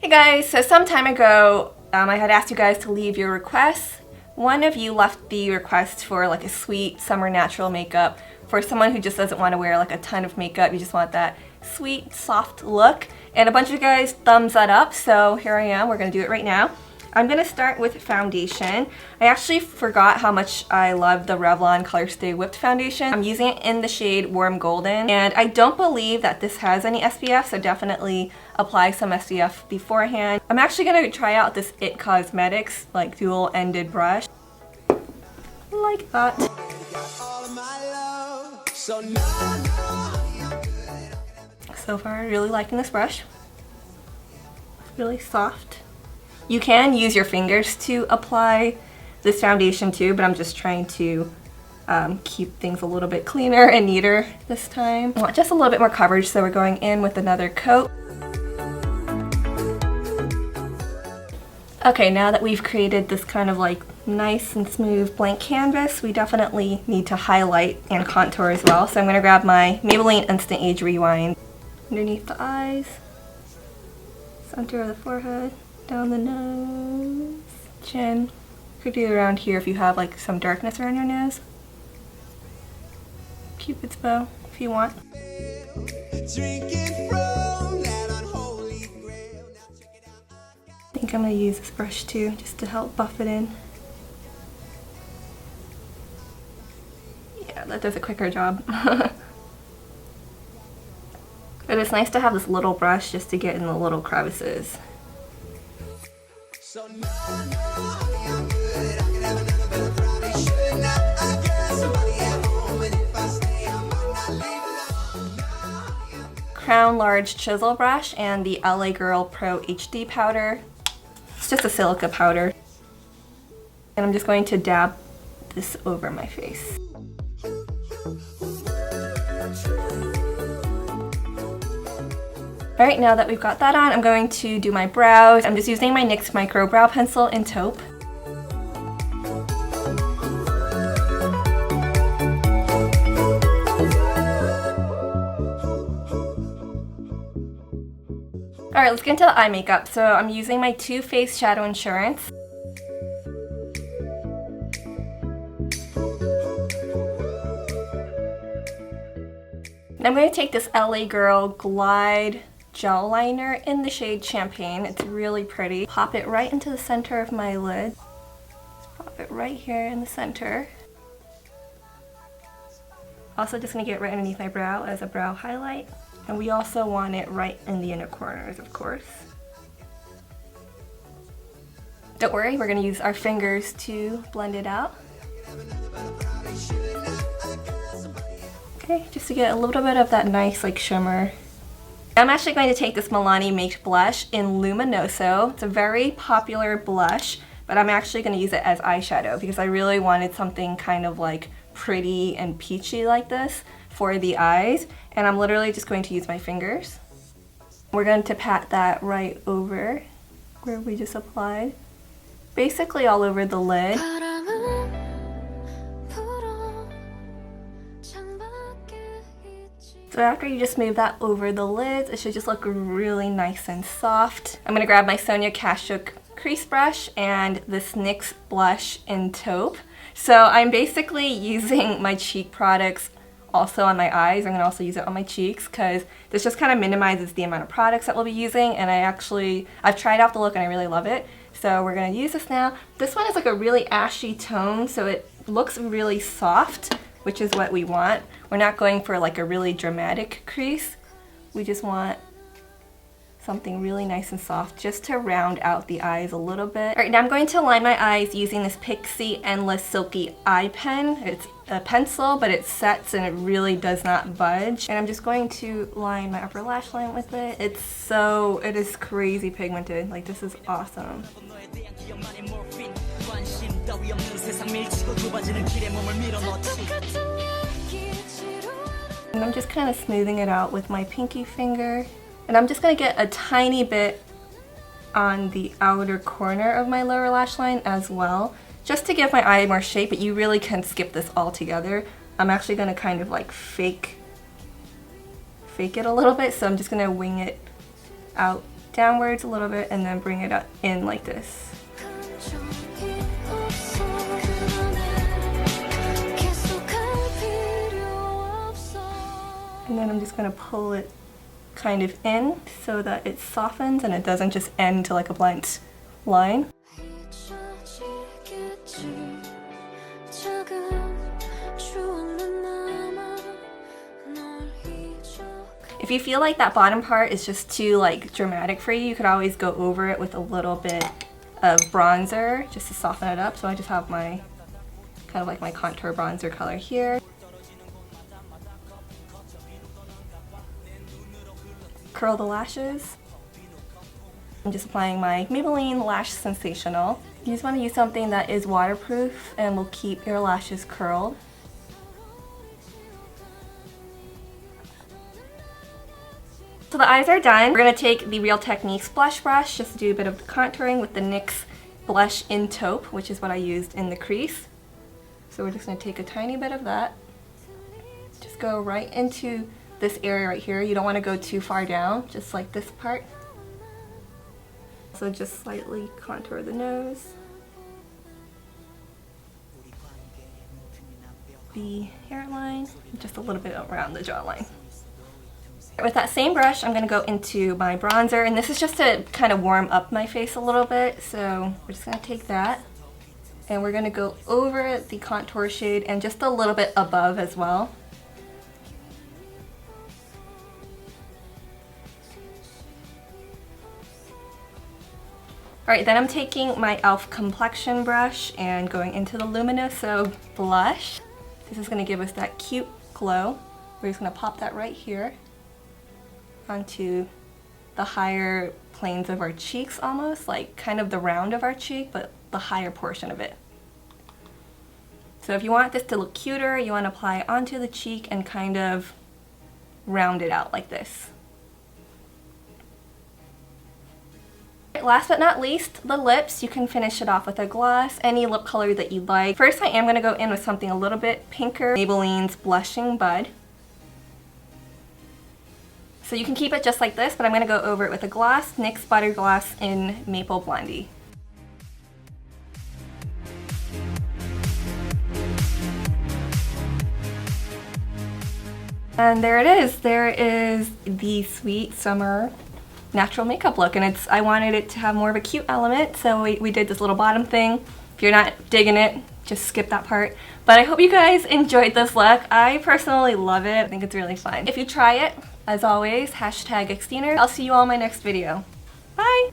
Hey guys, so some time ago I had asked you guys to leave your requests. One of you left the request for like a sweet summer natural makeup for someone who just doesn't want to wear like a ton of makeup. You just want that sweet, soft look. And a bunch of you guys thumbs that up, so here I am. We're going to do it right now. I'm going to start with foundation. I actually forgot how much I love the Revlon Color Stay Whipped foundation. I'm using it in the shade Warm Golden, and I don't believe that this has any SPF, so definitely apply some SPF beforehand. I'm actually going to try out this IT Cosmetics like dual-ended brush. Like that. So far, really liking this brush. It's really soft. You can use your fingers to apply this foundation too, but I'm just trying to keep things a little bit cleaner and neater this time. I want just a little bit more coverage, so we're going in with another coat. Okay, now that we've created this kind of like nice and smooth blank canvas, we definitely need to highlight and contour as well. So I'm going to grab my Maybelline Instant Age Rewind underneath the eyes, center of the forehead, down the nose, chin. Could do around here if you have like some darkness around your nose. Cupid's bow if you want. I think I'm going to use this brush too, just to help buff it in. Yeah, that does a quicker job. But it's nice to have this little brush just to get in the little crevices. Crown Large Chisel brush and the LA Girl Pro HD powder. It's just a silica powder. And I'm just going to dab this over my face. Alright, now that we've got that on, I'm going to do my brows. I'm just using my NYX Micro Brow Pencil in Taupe. Alright, let's get into the eye makeup. So I'm using my Too Faced Shadow Insurance. And I'm going to take this LA Girl Glide Gel Liner in the shade Champagne. It's really pretty. Pop it right into the center of my lid. Just pop it right here in the center. Also just going to get right underneath my brow as a brow highlight. And we also want it right in the inner corners, of course. Don't worry, we're going to use our fingers to blend it out. Okay, just to get a little bit of that nice like shimmer. I'm actually going to take this Milani Make Blush in Luminoso. It's a very popular blush, but I'm actually going to use it as eyeshadow because I really wanted something kind of like pretty and peachy like this for the eyes. And I'm literally just going to use my fingers. We're going to pat that right over where we just applied. Basically all over the lid. So after you just move that over the lids, it should just look really nice and soft. I'm going to grab my Sonia Kashuk crease brush and this NYX blush in Taupe. So I'm basically using my cheek products also on my eyes. I'm going to also use it on my cheeks because this just kind of minimizes the amount of products that we'll be using, and I've tried out the look and I really love it. So we're going to use this now. This one is like a really ashy tone, so it looks really soft, which is what we want. We're not going for like a really dramatic crease. We just want something really nice and soft just to round out the eyes a little bit. Alright, now I'm going to line my eyes using this Pixi Endless Silky Eye Pen. It's a pencil, but it sets and it really does not budge. And I'm just going to line my upper lash line with it. It is crazy pigmented. Like, this is awesome. And I'm just kind of smoothing it out with my pinky finger. And I'm just going to get a tiny bit on the outer corner of my lower lash line as well, just to give my eye more shape, but you really can skip this altogether. I'm actually going to kind of like fake it a little bit, so I'm just going to wing it out downwards a little bit and then bring it up in like this. And then I'm just going to pull it kind of in so that it softens and it doesn't just end to like a blunt line. If you feel like that bottom part is just too like dramatic for you, you could always go over it with a little bit of bronzer just to soften it up. So I just have my kind of like my contour bronzer color here. Curl the lashes. I'm just applying my Maybelline Lash Sensational. You just want to use something that is waterproof and will keep your lashes curled. So the eyes are done. We're going to take the Real Techniques blush brush just to do a bit of contouring with the NYX blush in Taupe, which is what I used in the crease. So we're just going to take a tiny bit of that. Just go right into this area right here. You don't want to go too far down, just like this part. So just slightly contour the nose, the hairline, just a little bit around the jawline. With that same brush, I'm going to go into my bronzer, and this is just to kind of warm up my face a little bit. So we're just going to take that, and we're going to go over the contour shade and just a little bit above as well. Alright, then I'm taking my e.l.f. Complexion brush and going into the Luminoso blush. This is going to give us that cute glow. We're just going to pop that right here onto the higher planes of our cheeks almost, like kind of the round of our cheek, but the higher portion of it. So if you want this to look cuter, you want to apply it onto the cheek and kind of round it out like this. Last but not least, the lips. You can finish it off with a gloss, any lip color that you like. First, I am going to go in with something a little bit pinker, Maybelline's Blushing Bud. So you can keep it just like this, but I'm going to go over it with a gloss, NYX Butter Gloss in Maple Blondie. And there it is. There is the Sweet Summer natural makeup look, and I wanted it to have more of a cute element, so we did this little bottom thing. If you're not digging it, just skip that part. But I hope you guys enjoyed this look. I personally love it. I think it's really fun. If you try it, as always, #xteeener. I'll see you all in my next video. Bye!